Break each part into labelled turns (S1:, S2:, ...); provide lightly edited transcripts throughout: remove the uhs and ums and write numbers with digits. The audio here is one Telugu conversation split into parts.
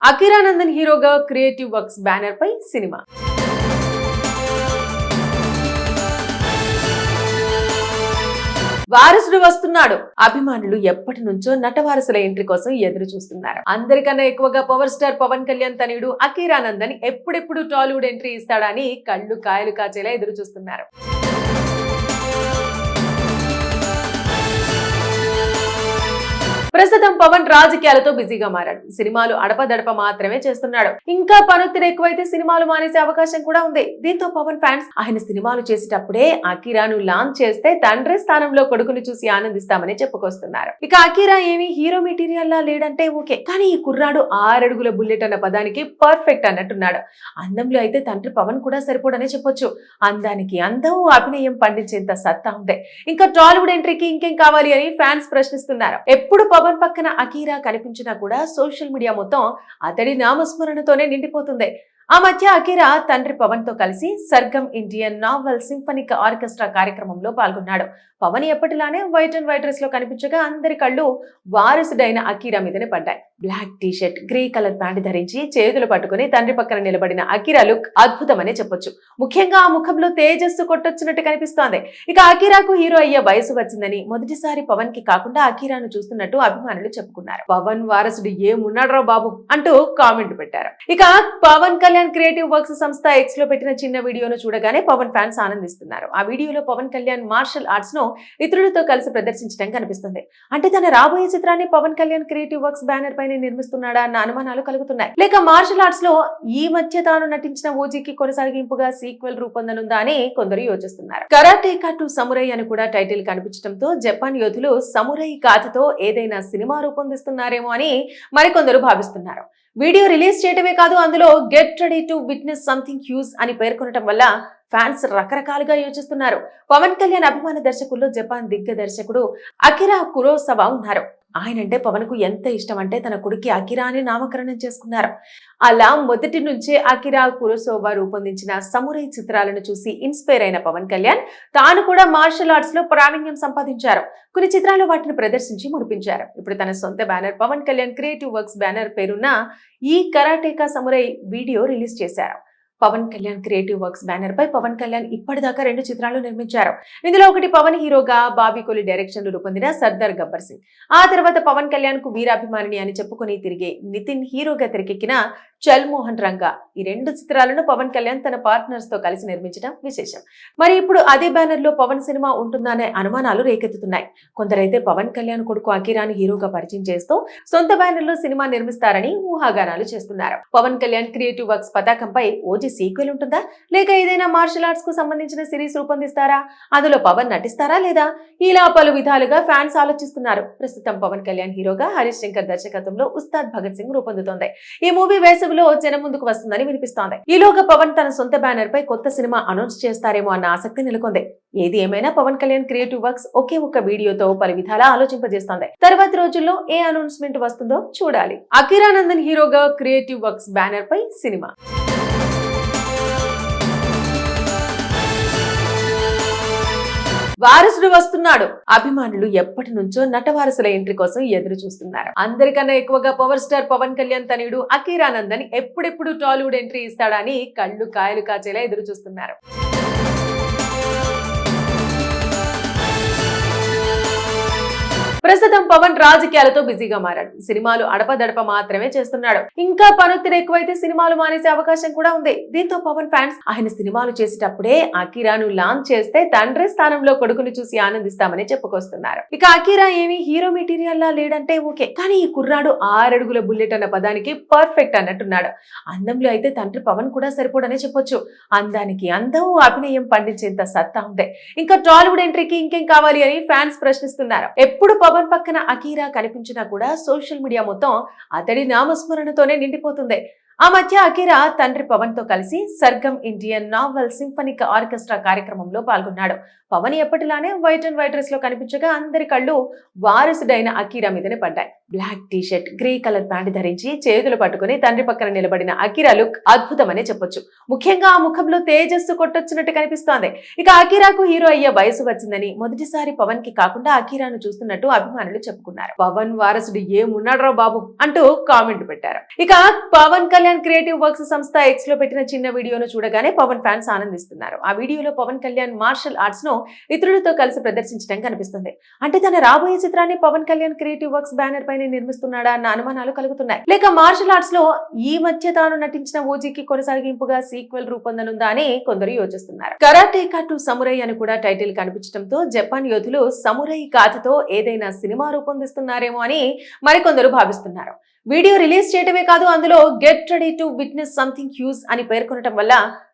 S1: అకిరానందన్ హీరోగా క్రియేటివ్ వర్క్స్ బ్యానర్ పై సినిమా. వారసుడు వస్తున్నాడు. అభిమానులు ఎప్పటి నుంచో నటవారసుల ఎంట్రీ కోసం ఎదురు చూస్తున్నారు. అందరికన్నా ఎక్కువగా పవర్ స్టార్ పవన్ కళ్యాణ్ తనయుడు అకిరానందన్ ఎప్పుడెప్పుడు టాలీవుడ్ ఎంట్రీ ఇస్తాడని కళ్ళు కాయలు కాచేలా ఎదురు చూస్తున్నారు. ప్రస్తుతం పవన్ రాజకీయాలతో బిజీగా మారాడు. సినిమాలు అడపదడప మాత్రమే చేస్తున్నాడు. ఇంకా పనొత్తిడి ఎక్కువైతే సినిమాలు మానేసే అవకాశం కూడా ఉంది. దీంతో పవన్ ఫ్యాన్స్ ఆయన సినిమాలు చేసేటప్పుడే అకిరాను లాంచ్ చేస్తే తండ్రి స్థానంలో కొడుకుని చూసి ఆనందిస్తామని చెప్పుకొస్తున్నారు. ఇక అకిరా ఏమి హీరో మెటీరియల్ లా లేడంటే ఓకే, కానీ ఈ కుర్రాడు 6 అడుగుల బుల్లెట్ అన్న పదానికి పర్ఫెక్ట్ అన్నట్టున్నాడు. అందంలో అయితే తండ్రి పవన్ కూడా సరిపోడనే చెప్పొచ్చు. అందానికి అందం, అభినయం పండించేంత సత్తా ఉంది. ఇంకా టాలీవుడ్ ఎంట్రీకి ఇంకేం కావాలి అని ఫ్యాన్స్ ప్రశ్నిస్తున్నారు. ఎప్పుడు పవన్ పక్కన అకిరా కనిపించినా కూడా సోషల్ మీడియా మొత్తం అతడి నామస్మరణతోనే నిండిపోతుంది. ఆ మధ్య అకిరా తండ్రి పవన్ తో కలిసి Sargam Indian naval symphonic orchestra కార్యక్రమంలో పాల్గొన్నాడు. పవన్ ఎప్పటిలానే వైట్ అండ్ వైట్ డ్రెస్ లో కనిపించగా అందరి కళ్ళు వారసుడైన అకిరా మీదనే పడ్డాయి. Black T shirt, grey colour pant ధరించి చేతులు పట్టుకుని తండ్రి పక్కన నిలబడిన అకిరా లుక్ అద్భుతమనే చెప్పొచ్చు. ముఖ్యంగా ఆ ముఖంలో తేజస్సు కొట్టొచ్చినట్టు కనిపిస్తోంది. ఇక అకిరాకు హీరో అయ్యే వయసు వచ్చిందని, మొదటిసారి పవన్ కి కాకుండా అకిరాను చూస్తున్నట్టు అభిమానులు చెప్పుకున్నారు. పవన్ వారసుడు ఏమున్నాడ్రా బాబు అంటూ కామెంట్ పెట్టారు. ఇక పవన్ కళ్యాణ్ క్రియేటివ్ వర్క్స్ సంస్థ ఎక్స్ లో పెట్టిన చిన్న వీడియోను చూడగానే పవన్ ఫ్యాన్స్ ఆనందిస్తున్నారు. ఆ వీడియోలో పవన్ కళ్యాణ్ మార్షల్ ఆర్ట్స్ ను ఇతరులతో కలిసి ప్రదర్శించడం కనిపిస్తుంది. అంటే తన రాబోయే చిత్రాన్ని Pawan Kalyan creative works banner పైన నిర్మిస్తున్నాడా అన్న అనుమానాలు కలుగుతున్నాయి. లేక మార్షల్ ఆర్ట్స్ లో ఈ మధ్య తాను నటించిన ఓజీకి కొనసాగింపుగా సీక్వెల్ రూపొందనుందా అని కొందరు యోచిస్తున్నారు. కరాటేకా టు సమురై అని కూడా టైటిల్ కనిపించడంతో జపాన్ యోధులు సమురై గాథతో ఏదైనా సినిమా రూపొందిస్తున్నారేమో అని మరికొందరు భావిస్తున్నారు. వీడియో రిలీజ్ చేయడమే కాదు, అందులో get ready to witness something huge అని పేర్కొనడం వల్ల ఫ్యాన్స్ రకరకాలుగా యోచిస్తున్నారు. పవన్ కళ్యాణ్ అభిమాన దర్శకుల్లో జపాన్ దిగ్గదర్శకుడు అకిరా కురోసవా ఉన్నారు. ఆయనంటే పవన్ కు ఎంత ఇష్టం అంటే తన కొడుకు అకిరా అని నామకరణం చేసుకున్నారు. అలా మొదటి నుంచే అకిరా కురోసవా రూపొందించిన సమురై చిత్రాలను చూసి ఇన్స్పైర్ అయిన పవన్ కళ్యాణ్ తాను కూడా మార్షల్ ఆర్ట్స్ లో ప్రావీణ్యం సంపాదించారు. కొన్ని చిత్రాలు వాటిని ప్రదర్శించి ముడిపించారు. ఇప్పుడు తన సొంత banner Pawan Kalyan creative works banner పేరున్న ఈ కరాటేకా సమురై వీడియో రిలీజ్ చేశారు. Pawan Kalyan creative works banner పై పవన్ కళ్యాణ్ ఇప్పటిదాకా 2 చిత్రాలు నిర్మించారు. ఇందులో ఒకటి పవన్ హీరోగా బాబీ కోలి డైరెక్షన్ లో రూపొందిన సర్దార్ గబ్బర్ సింగ్. ఆ తర్వాత పవన్ కళ్యాణ్ కు వీరాభిమానిని అని చెప్పుకుని తిరిగే నితిన్ హీరోగా తెరకెక్కిన చల్ మోహన్ రంగా. ఈ 2 చిత్రాలను పవన్ కళ్యాణ్ తన పార్ట్నర్స్ తో కలిసి నిర్మించడం విశేషం. మరి ఇప్పుడు అదే బ్యానర్ లో పవన్ సినిమా ఉంటుందా అనే అనుమానాలు రేకెత్తుతున్నాయి. కొందరైతే పవన్ కళ్యాణ్ కొడుకు అకిరాని హీరోగా పరిచయం చేస్తూ సొంత బ్యానర్ లో సినిమా నిర్మిస్తారని ఊహాగానాలు చేస్తున్నారు. పవన్ కళ్యాణ్ క్రియేటివ్ వర్క్స్ పతాకంపై ఓజీ సీక్వెల్ ఉంటుందా, లేక ఏదైనా మార్షల్ ఆర్ట్స్ కు సంబంధించిన సిరీస్ రూపొందిస్తారా, అందులో పవన్ నటిస్తారా లేదా, ఇలా పలు విధాలుగా ఫ్యాన్స్ ఆలోచిస్తున్నారు. ప్రస్తుతం పవన్ కళ్యాణ్ హీరోగా హరీష్ శంకర్ దర్శకత్వంలో ఉస్తాద్ భగత్ సింగ్ రూపొందుతోంది. ఈ మూవీ వేసవిలో జనం ముందుకు వస్తుందని వినిపిస్తోంది. ఈలోగా పవన్ తన సొంత బ్యానర్ పై కొత్త సినిమా అనౌన్స్ చేస్తారేమో అన్న ఆసక్తి నెలకొంది. ఏది ఏమైనా పవన్ కళ్యాణ్ క్రియేటివ్ వర్క్స్ ఒకే ఒక్క వీడియోతో పలు విధాలా ఆలోచింపజేస్తోంది. తర్వాతి రోజుల్లో ఏ అనౌన్స్మెంట్ వస్తుందో చూడాలి. అకిరానందన్ హీరోగా క్రియేటివ్ వర్క్స్ బ్యానర్ పై సినిమా. వారసుడు వస్తున్నాడు. అభిమానులు ఎప్పటి నుంచో నటవారసుల ఎంట్రీ కోసం ఎదురు చూస్తున్నారు. అందరికన్నా ఎక్కువగా పవర్ స్టార్ పవన్ కళ్యాణ్ తనయుడు అకిరానందన్ ఎప్పుడెప్పుడు టాలీవుడ్ ఎంట్రీ ఇస్తాడని కళ్ళు కాయలు కాచేలా ఎదురు చూస్తున్నారు. ప్రస్తుతం పవన్ రాజకీయాలతో బిజీగా మారాడు. సినిమాలు అడపదడప మాత్రమే చేస్తున్నాడు. ఇంకా పనొత్తిడి ఎక్కువైతే సినిమాలు మానేసే అవకాశం కూడా ఉంది. దీంతో పవన్ ఫ్యాన్స్ ఆయన సినిమాలు చేసేటప్పుడే అకిరాను లాంచ్ చేస్తే తండ్రి స్థానంలో కొడుకుని చూసి ఆనందిస్తామని చెప్పుకొస్తున్నారు. ఇక అకిరా ఏమి హీరో మెటీరియల్ లా లేడంటే ఓకే, కానీ ఈ కుర్రాడు 6 అడుగుల బుల్లెట్ అన్న పదానికి పర్ఫెక్ట్ అన్నట్టున్నాడు. అందంలో అయితే తండ్రి పవన్ కూడా సరిపోడనే చెప్పొచ్చు. అందానికి అందం, అభినయం పండించేంత సత్తా ఉంది. ఇంకా టాలీవుడ్ ఎంట్రీకి ఇంకేం కావాలి అని ఫ్యాన్స్ ప్రశ్నిస్తున్నారు. ఎప్పుడు పవన్ పక్కన అకిరా కనిపించినా కూడా సోషల్ మీడియా మొత్తం అతడి నామస్మరణతోనే నిండిపోతుంది. ఆ మధ్య అకీరా తండ్రి పవన్ తో కలిసి Sargam Indian naval symphonic orchestra కార్యక్రమంలో పాల్గొన్నాడు. పవన్ ఎప్పటిలానే వైట్ అండ్ వైట్ డ్రెస్ లో కనిపించగా అందరి కళ్ళు వారసుడైన అకీరా మీదనే పడ్డాయి. Black T shirt, grey colour pant ధరించి చేతులు పట్టుకుని తండ్రి పక్కన నిలబడిన అకీరా లుక్ అద్భుతమనే చెప్పొచ్చు. ముఖ్యంగా ఆ ముఖంలో తేజస్సు కొట్టొచ్చినట్టు కనిపిస్తోంది. ఇక అకీరాకు హీరో అయ్యే వయసు వచ్చిందని, మొదటిసారి పవన్ కి కాకుండా అకీరాను చూస్తున్నట్టు అభిమానులు చెప్పుకున్నారు. పవన్ వారసుడు ఏమున్నాడ్రా బాబు అంటూ కామెంట్ పెట్టారు. ఇక పవన్ కళ్యాణ్ క్రియేటివ్ వర్క్స్ సంస్థ ఎక్స్ లో పెట్టిన చిన్న వీడియోను చూడగానే పవన్ ఫ్యాన్స్ ఆనందిస్తున్నారు. ఆ వీడియోలో పవన్ కళ్యాణ్ మార్షల్ ఆర్ట్స్ ను ఇతరులతో కలిసి ప్రదర్శించడం కనిపిస్తుంది. అంటే తన రాబోయే చిత్రాన్ని Pawan Kalyan creative works banner పైన నిర్మిస్తున్నాడా అన్న అనుమానాలు కలుగుతున్నాయి. లేక మార్షల్ ఆర్ట్స్ లో ఈ మధ్య తాను నటించిన ఓజీకి కొనసాగింపుగా సీక్వెల్ రూపొందనుందా అని కొందరు యోచిస్తున్నారు. కరాటేకా టు సమురై అని కూడా టైటిల్ కనిపించడంతో జపాన్ యోధులు సమురై గాథతో ఏదైనా సినిమా రూపొందిస్తున్నారేమో అని మరికొందరు భావిస్తున్నారు. వీడియో రిలీజ్ చేయడమే కాదు, అందులో get ready to witness something huge అని పేర్కొనడం వల్ల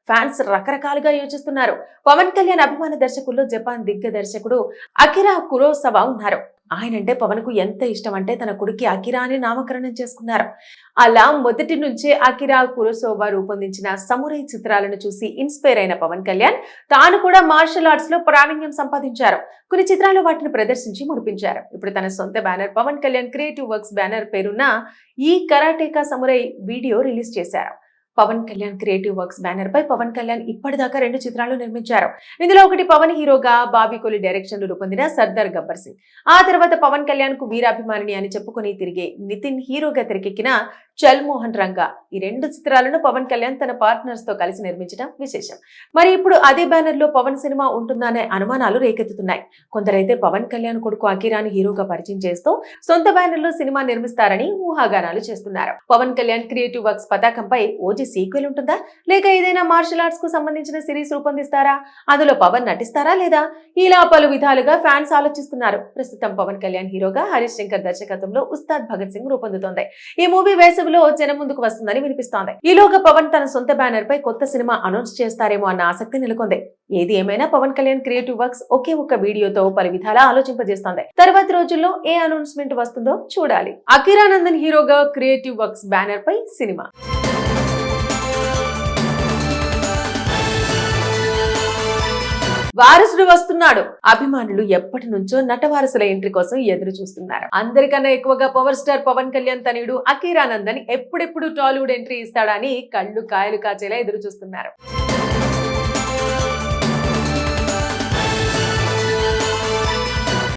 S1: ఫ్యాన్స్ రకరకాలుగా యోచిస్తున్నారు. పవన్ కళ్యాణ్ అభిమాన దర్శకుల్లో జపాన్ దిగ్గదర్శకుడు అకిరా కురోసవా ఉన్నారు. ఆయనంటే పవన్ కు ఎంత ఇష్టం అంటే తన కొడుకు అకిరా అని నామకరణం చేసుకున్నారు. అలా మొదటి నుంచే అకిరా కురోసవా రూపొందించిన సమురై చిత్రాలను చూసి ఇన్స్పైర్ అయిన పవన్ కళ్యాణ్ తాను కూడా మార్షల్ ఆర్ట్స్ లో ప్రావీణ్యం సంపాదించారు. కొన్ని చిత్రాలు వాటిని ప్రదర్శించి మురిపించారు. ఇప్పుడు తన సొంత banner Pawan Kalyan creative works banner పేరున్న ఈ కరాటేకా సమురై వీడియో రిలీజ్ చేశారు. Pawan Kalyan creative works banner పై పవన్ కళ్యాణ్ ఇప్పటిదాకా 2 చిత్రాలు నిర్మించారు. ఇందులో ఒకటి పవన్ హీరోగా బాబీ కోలి డైరెక్షన్ లో రూపొందిన సర్దార్ గబ్బర్ సింగ్. ఆ తర్వాత పవన్ కళ్యాణ్ కు వీరాభిమానిని అని చెప్పుకుని తిరిగే నితిన్ హీరోగా తెరకెక్కిన చల్ మోహన్ రంగా. ఈ 2 చిత్రాలను పవన్ కళ్యాణ్ తన పార్ట్నర్స్ తో కలిసి నిర్మించడం విశేషం. మరి ఇప్పుడు అదే బ్యానర్ లో పవన్ సినిమా ఉంటుందా అనే అనుమానాలు రేకెత్తుతున్నాయి. కొందరైతే పవన్ కళ్యాణ్ కొడుకు అకిరాని హీరోగా పరిచయం చేస్తూ సొంత బ్యానర్ లో సినిమా నిర్మిస్తారని ఊహాగానాలు చేస్తున్నారు. పవన్ కళ్యాణ్ క్రియేటివ్ వర్క్స్ పతాకంపై ఓజీ సీక్వెల్ ఉంటుందా, లేక ఏదైనా మార్షల్ ఆర్ట్స్ కు సంబంధించిన సిరీస్ రూపొందిస్తారా, అందులో పవన్ నటిస్తారా లేదా, ఇలా పలు విధాలుగా ఫ్యాన్స్ ఆలోచిస్తున్నారు. ప్రస్తుతం పవన్ కళ్యాణ్ హీరోగా హరీష్ శంకర్ దర్శకత్వంలో ఉస్తాద్ భగత్ సింగ్ రూపొందుతోంది. ఈ మూవీ వేసవిలో జనం ముందుకు వస్తుందని వినిపిస్తోంది. ఈలోగా పవన్ తన సొంత బ్యానర్ పై కొత్త సినిమా అనౌన్స్ చేస్తారేమో అన్న ఆసక్తి నెలకొంది. ఏది ఏమైనా పవన్ కళ్యాణ్ క్రియేటివ్ వర్క్స్ ఒకే ఒక్క వీడియోతో పలు విధాలా ఆలోచింపజేస్తోంది. తర్వాతి రోజుల్లో ఏ అనౌన్స్మెంట్ వస్తుందో చూడాలి. అకిరా నందన్ హీరోగా క్రియేటివ్ వర్క్స్ బ్యానర్ పై సినిమా. వారసుడు వస్తున్నాడు. అభిమానులు ఎప్పటి నుంచో నటవారసుల ఎంట్రీ కోసం ఎదురు చూస్తున్నారు. అందరికన్నా ఎక్కువగా పవర్ స్టార్ పవన్ కళ్యాణ్ తనయుడు అకీరా నందన్ ఎప్పుడెప్పుడు టాలీవుడ్ ఎంట్రీ ఇస్తాడని కళ్ళు కాయలు కాచేలా ఎదురు చూస్తున్నారు.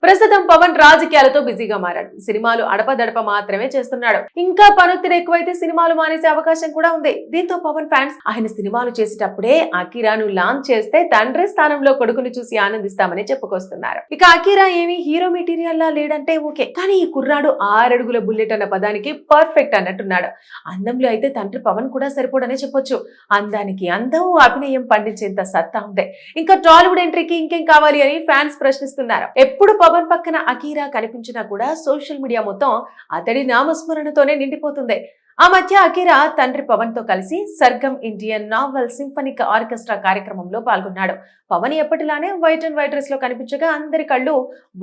S1: ప్రస్తుతం పవన్ రాజకీయాలతో బిజీగా మారాడు. సినిమాలు అడపదడప మాత్రమే చేస్తున్నాడు. ఇంకా పనొత్తిడి ఎక్కువైతే సినిమాలు మానేసే అవకాశం కూడా ఉంది. దీంతో పవన్ ఫ్యాన్స్ ఆయన సినిమాలు చేసేటప్పుడే అకీరాను లాంచ్ చేస్తే తండ్రి స్థానంలో కొడుకును చూసి ఆనందిస్తామని చెప్పుకొస్తున్నారు. ఇక అకీరా ఏమి హీరో మెటీరియల్ లా లేడంటే ఓకే, కానీ ఈ కుర్రాడు 6 అడుగుల బుల్లెట్ అన్న పదానికి పర్ఫెక్ట్ అన్నట్టున్నాడు. అందంలో అయితే తండ్రి పవన్ కూడా సరిపోడనే చెప్పొచ్చు. అందానికి అందం, అభినయం పండించేంత సత్తా ఉంది. ఇంకా టాలీవుడ్ ఎంట్రీకి ఇంకేం కావాలి అని ఫ్యాన్స్ ప్రశ్నిస్తున్నారు. ఎప్పుడు పవన్ పక్కన అకీరా కనిపించినా కూడా సోషల్ మీడియా మొత్తం అతడి నామస్మరణతోనే నిండిపోతుంది. ఆ మధ్య అకీరా తండ్రి పవన్ తో కలిసి Sargam Indian naval symphonic orchestra కార్యక్రమంలో పాల్గొన్నాడు. పవన్ ఎప్పటిలానే వైట్ అండ్ వైట్ డ్రెస్ లో కనిపించగా అందరి కళ్ళు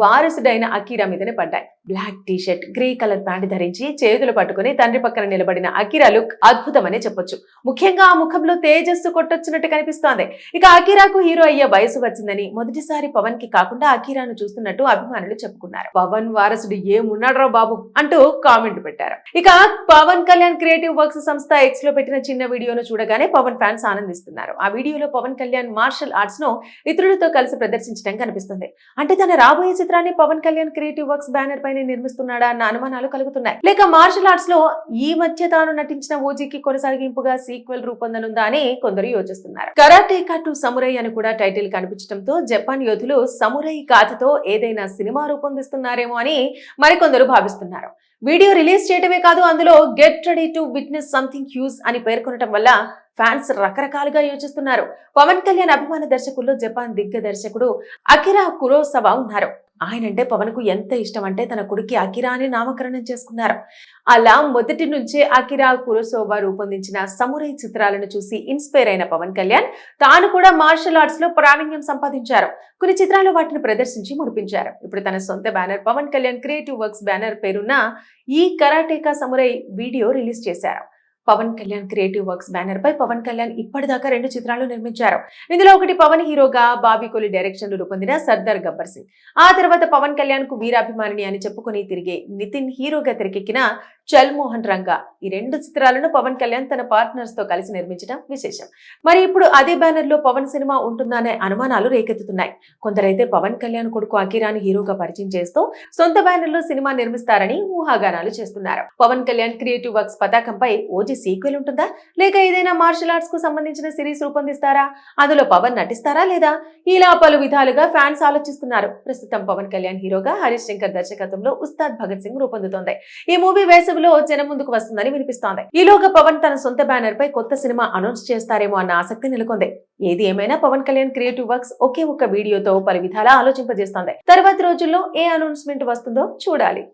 S1: వారసుడైన అకీరా మీదనే పడ్డాయి. Black T shirt, grey colour pant ధరించి చేతులు పట్టుకుని తండ్రి పక్కన నిలబడిన అకీరా లుక్ అద్భుతమనే చెప్పొచ్చు. ముఖ్యంగా ఆ ముఖంలో తేజస్సు కొట్టొచ్చినట్టు కనిపిస్తోంది. ఇక అకీరాకు హీరో అయ్యే వయసు వచ్చిందని, మొదటిసారి పవన్ కి కాకుండా అకీరాను చూస్తున్నట్టు అభిమానులు చెప్పుకున్నారు. పవన్ వారసుడు ఏమున్నాడ్రా బాబు అంటూ కామెంట్ పెట్టారు. ఇక పవన్ కళ్యాణ్ క్రియేటివ్ వర్క్స్ సంస్థ ఎక్స్ లో పెట్టిన చిన్న వీడియోను చూడగానే పవన్ ఫ్యాన్స్ ఆనందిస్తున్నారు. ఆ వీడియోలో పవన్ కళ్యాణ్ మార్షల్ ఆర్ట్స్ ను ఇతరులతో కలిసి ప్రదర్శించడం కనిపిస్తుంది. అంటే తన రాబోయే చిత్రాన్ని Pawan Kalyan creative works banner పైన నిర్మిస్తున్నాడా అన్న అనుమానాలు కలుగుతున్నాయి. లేక మార్షల్ ఆర్ట్స్ లో ఈ మధ్య తాను నటించిన ఓజీకి కొనసాగింపుగా సీక్వెల్ రూపొందనుందా అని కొందరు యోచిస్తున్నారు. కరాటేకా టు సమురై అని కూడా టైటిల్ కనిపించడంతో జపాన్ యోధులు సమురై గాథతో ఏదైనా సినిమా రూపొందిస్తున్నారేమో అని మరికొందరు భావిస్తున్నారు. వీడియో రిలీజ్ చేయడమే కాదు, అందులో get ready to witness something huge అని పేర్కొనడం వల్ల ఫ్యాన్స్ రకరకాలుగా యోచిస్తున్నారు. పవన్ కళ్యాణ్ అభిమాన దర్శకుల్లో జపాన్ దిగ్గదర్శకుడు అకిరా కురోసవా ఉన్నారు. ఆయనంటే పవన్ కు ఎంత ఇష్టం అంటే తన కొడుకు అకిరా అని నామకరణం చేసుకున్నారు. అలా మొదటి నుంచే అకిరా కురోసవా రూపొందించిన సమురై చిత్రాలను చూసి ఇన్స్పైర్ అయిన పవన్ కళ్యాణ్ తాను కూడా మార్షల్ ఆర్ట్స్ లో ప్రావీణ్యం సంపాదించారు. కొన్ని చిత్రాలు వాటిని ప్రదర్శించి మురిపించారు. ఇప్పుడు తన సొంత banner Pawan Kalyan creative works banner పేరున్న ఈ కరాటేకా సమురై వీడియో రిలీజ్ చేశారు. Pawan Kalyan creative works banner పై పవన్ కళ్యాణ్ ఇప్పటిదాకా 2 చిత్రాలు నిర్మించారు. ఇందులో ఒకటి పవన్ హీరోగా, బాబీ కొలి డైరెక్షన్ లో రూపొందిన సర్దార్ గబ్బర్ సింగ్. ఆ తర్వాత పవన్ కళ్యాణ్ కు వీరాభిమానిని అని చెప్పుకుని తిరిగే నితిన్ హీరోగా తెరకెక్కిన చల్ మోహన్ రంగా. ఈ 2 చిత్రాలను పవన్ కళ్యాణ్ తన పార్ట్నర్స్ తో కలిసి నిర్మించడం విశేషం. మరి ఇప్పుడు అదే బ్యానర్ లో పవన్ సినిమా ఉంటుందనే అనుమానాలు రేకెత్తుతున్నాయి. కొందరైతే పవన్ కళ్యాణ్ కొడుకు అకీరాని హీరోగా పరిచయం చేస్తూ సొంత బ్యానర్ లో సినిమా నిర్మిస్తారని ఊహాగానాలు చేస్తున్నారు. పవన్ కళ్యాణ్ క్రియేటివ్ వర్క్స్ పతాకంపై ఓజీ సీక్వెల్ ఉంటుందా, లేక ఏదైనా మార్షల్ ఆర్ట్స్ కు సంబంధించిన సిరీస్ రూపొందిస్తారా, అందులో పవన్ నటిస్తారా లేదా, ఇలా పలు విధాలుగా ఫ్యాన్స్ ఆలోచిస్తున్నారు. ప్రస్తుతం పవన్ కళ్యాణ్ హీరోగా హరీష్ శంకర్ దర్శకత్వంలో ఉస్తాద్ భగత్ సింగ్ రూపొందుతోంది. ఈ మూవీ వేసవిలో జనం ముందుకు వస్తుందని వినిపిస్తోంది. ఈలోగా పవన్ తన సొంత బ్యానర్ పై కొత్త సినిమా అనౌన్స్ చేస్తారేమో అన్న ఆసక్తి నెలకొంది. ఏది ఏమైనా పవన్ కళ్యాణ్ క్రియేటివ్ వర్క్స్ ఒకే ఒక్క వీడియోతో పలు విధాలా ఆలోచింపజేస్తోంది. తర్వాతి రోజుల్లో ఏ అనౌన్స్మెంట్ వస్తుందో చూడాలి.